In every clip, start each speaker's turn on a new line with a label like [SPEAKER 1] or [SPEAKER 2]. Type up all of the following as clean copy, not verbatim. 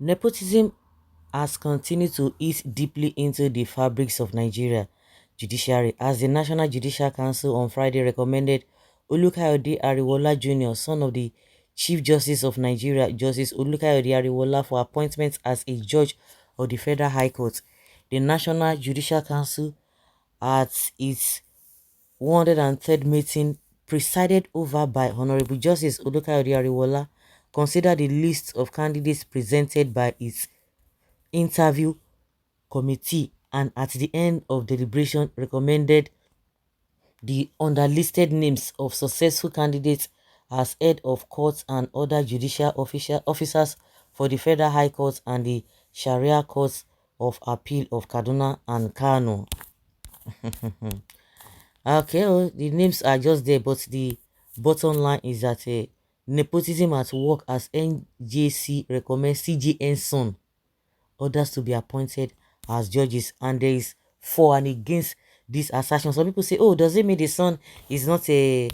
[SPEAKER 1] Nepotism has continued to eat deeply into the fabrics of Nigeria judiciary as the National Judicial Council on Friday recommended Olukayode Ariwoola Jr., son of the Chief Justice of Nigeria, Justice Olukayode Ariwoola, for appointment as a judge of the Federal High Court. The National Judicial Council, at its 103rd meeting, presided over by Honorable Justice Olukayode Ariwoola, considered the list of candidates presented by its interview committee and at the end of deliberation recommended the underlisted names of successful candidates as head of courts and other judicial officers for the Federal High Court and the Sharia Courts of Appeal of Kaduna and Kano. Okay, oh, the names are just there, but the bottom line is that nepotism at work as NJC recommends CJN's son others to be appointed as judges, and there is for and against this assertion. Some people say, oh, does it mean the son is not a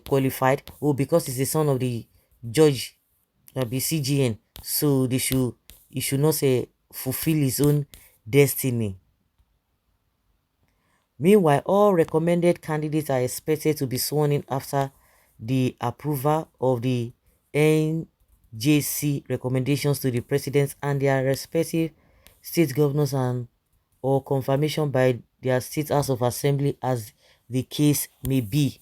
[SPEAKER 1] qualified? Oh, because he's the son of the judge, be CGN, so they should he should not say fulfill his own destiny. Meanwhile, all recommended candidates are expected to be sworn in after the approval of the NJC recommendations to the presidents and their respective state governors and or confirmation by their state house of assembly as the case may be.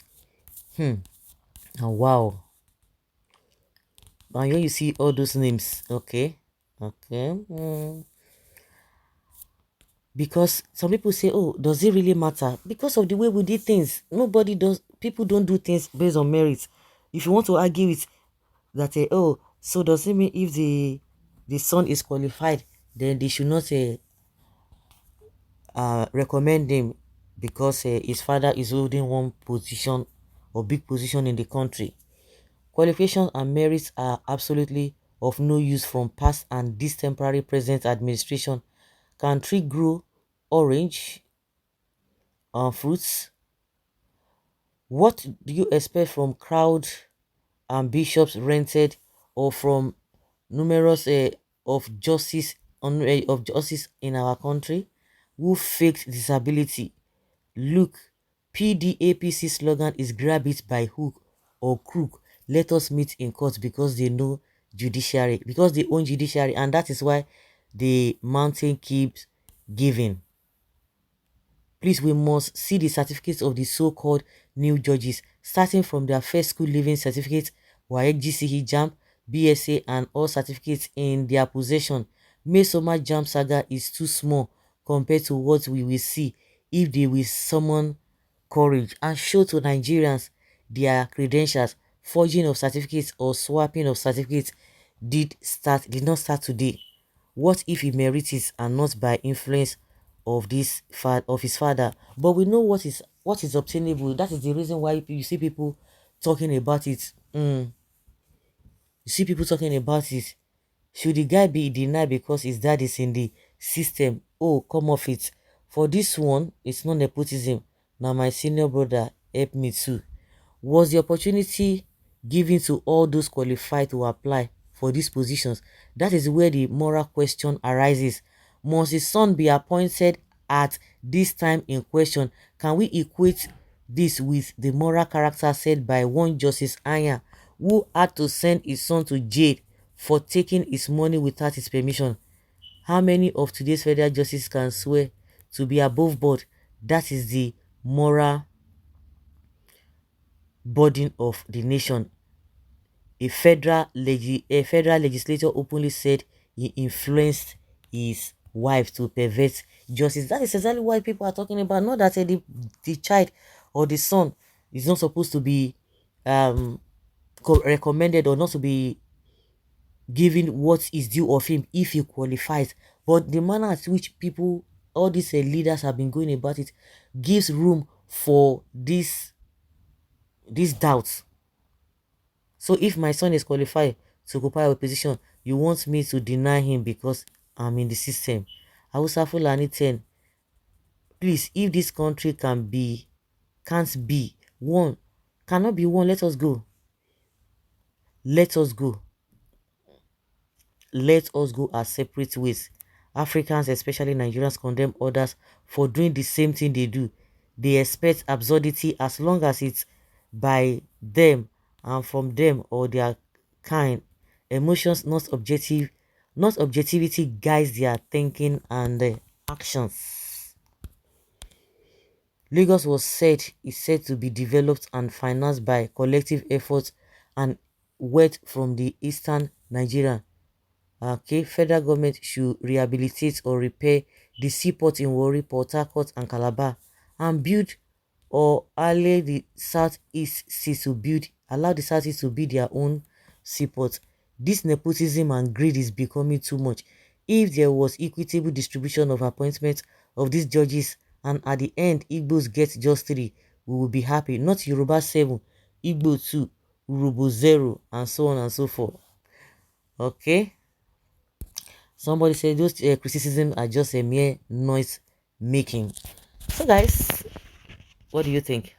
[SPEAKER 1] Oh, wow. And when you see all those names, okay, okay. Because some people say, oh, does it really matter? Because of the way we did things, nobody does. People don't do things based on merit. If you want to argue it, that oh, so does it mean if the son is qualified, then they should not recommend him because his father is holding one position or big position in the country. Qualifications and merits are absolutely of no use from past, and this temporary present administration can tree grow orange fruits. What do you expect from crowd and bishops rented or from numerous of justice in our country who faked disability? Look, PDAPC slogan is grab it by hook or crook. Let us meet in court because they know judiciary, because they own judiciary, and that is why the mountain keeps giving. Please, we must see the certificates of the so-called new judges, starting from their first school living certificate, WAEC, GCE, JAMB, BSA, and all certificates in their possession. Mesoma JAMB saga is too small compared to what we will see if they will summon courage and show to Nigerians their credentials. Forging of certificates or swapping of certificates did not start today. What if he merits it and not by influence of his father? But we know what is obtainable. That is the reason why you see people talking about it. You see people talking about it. Should the guy be denied because his dad is in the system? Oh, come off it. For this one, it's not nepotism. Now my senior brother helped me too. Was the opportunity given to all those qualified to apply for these positions? That is where the moral question arises. Must his son be appointed at this time in question? Can we equate this with the moral character said by one Justice Anya, who had to send his son to jail for taking his money without his permission? How many of today's federal justices can swear to be above board? That is the moral burden of the nation. A federal legislator openly said he influenced his wife to pervert justice. That is exactly what people are talking about. Not that the child or the son is not supposed to be um recommended or not to be given what is due of him if he qualifies, but the manner at which people, all these leaders have been going about it, gives room for these doubts. So if my son is qualified to occupy a position, you want me to deny him because I'm in the system? Hausa Fulani 10. Please, if this country can't be one, cannot be one, let us go. Let us go. let us go our separate ways. Africans, especially Nigerians, condemn others for doing the same thing they do. They expect absurdity as long as it's by them and from them or their kind. Emotions, not objectivity, guides their thinking and actions. Lagos is said to be developed and financed by collective efforts and wealth from the eastern Nigeria. Okay, federal government should rehabilitate or repair the seaport in Warri, Port Harcourt and Calabar and build or allow the southeast seas to build their own seaport. This nepotism and greed is becoming too much. If there was equitable distribution of appointments of these judges and at the end Igbos get just 3, we will be happy. Not Yoruba 7, Igbo 2, Urobo 0 and so on and so forth. Okay, somebody said those criticisms are just a mere noise making. So guys, what do you think?